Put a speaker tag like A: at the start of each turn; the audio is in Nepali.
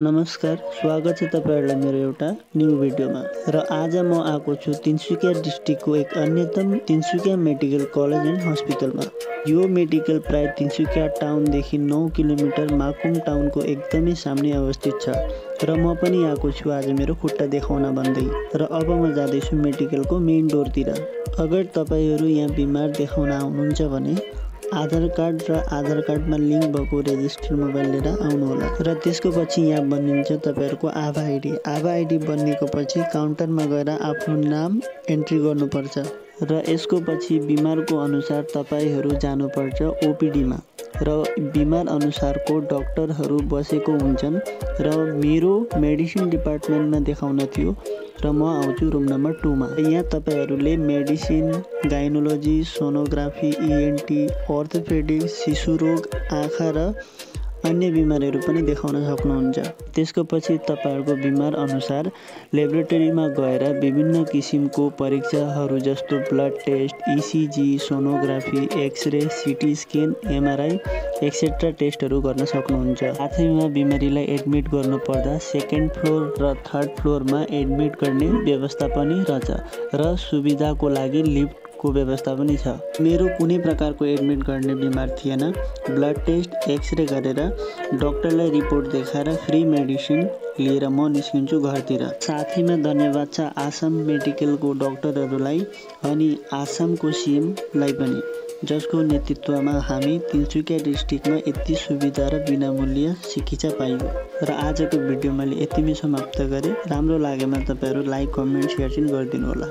A: नमस्कार, स्वागत छ तपाईहरुलाई मेरो एउटा न्यू भिडियोमा। र आज म आएको छु तिनसुकिया डिस्ट्रिक्टको एक अन्यतम तिनसुकिया मेडिकल कलेज एन्ड हस्पिटलमा। यो मेडिकल प्राय तिनसुकिया टाउनदेखि 9 किलोमिटर माकुम टाउनको एकदमै सामने अवस्थित छ। र म पनि आएको छु आज मेरो खुट्टा देखाउन भन्दै। र अब म जाँदैछु मेडिकलको मेन डोरतिर। अगर तपाईहरु यहाँ बिमार देखाउन आउनुहुन्छ भने आधार कार्ड र आधार कार्डमा लिंक भएको रेजिस्टर मोबाइल लिएर आउनु होला। र त्यसको पछि यहाँ बनिन्छ तपाईहरुको आभा आइडी। आभा आइडी बन्नेको पछि काउन्टरमा गएर आफ्नो नाम एन्ट्री गर्नुपर्छ। र यसको पछि बिमारको अनुसार तपाईहरु जानुपर्छ ओपीडी मा। र बिमार अनुसारको डाक्टरहरु बसेको हुन्छन्। र मेरो मेडिसिन डिपार्टमेन्टमा देखाउन थियो र म आउँछु रुम नम्बर 2 मा। यहाँ तपाईहरुले मेडिसिन, गाइनोलोजी, सोनोग्राफी, ईएनटी, अर्थोपेडिक्स, शिशु रोग, आँखा र अन्य बिमारहरु पनि देखाउन सक्नुहुन्छ। त्यसको पछि तपाईहरुको बिमार अनुसार ल्याबोरेटरीमा गएर विभिन्न किसिमको परीक्षाहरु जस्तो blood test, ECG, sonography, x ray, CT scan, MRI etcetera टेस्टहरु गर्न सक्नुहुन्छ। साथैमा बिमारीलाई एडमिट गर्नुपर्दा सेकेन्ड फ्लोर र थर्ड फ्लोरमा एडमिट गर्ने व्यवस्था पनि रहन्छ। र सुविधाको लागि लिफ्ट को व्यवस्था पनि छ। मेरो कुनै प्रकारको एडमिट गर्ने बिमार थिएन। ब्लड टेस्ट, एक्सरे गरेर डाक्टरलाई रिपोर्ट देखाएर फ्री मेडिसिन लिएर म निस्किन्छु घरतिर। साथैमा धन्यवाद छ आसाम मेडिकलको डाक्टरहरुलाई अनि आसामको सीएम लाई पनि, जसको नेतृत्वमा हामी तिनसुकिया डिस्ट्रिक्टमा यति सुविधा र बिनामूल्य चिकित्सा पाइयो। र आजको भिडियो मैले यतिमै समाप्त गरे। राम्रो लागेमा तपाईहरु लाइक, कमेन्ट, शेयर चाहिँ गरिदिनु होला।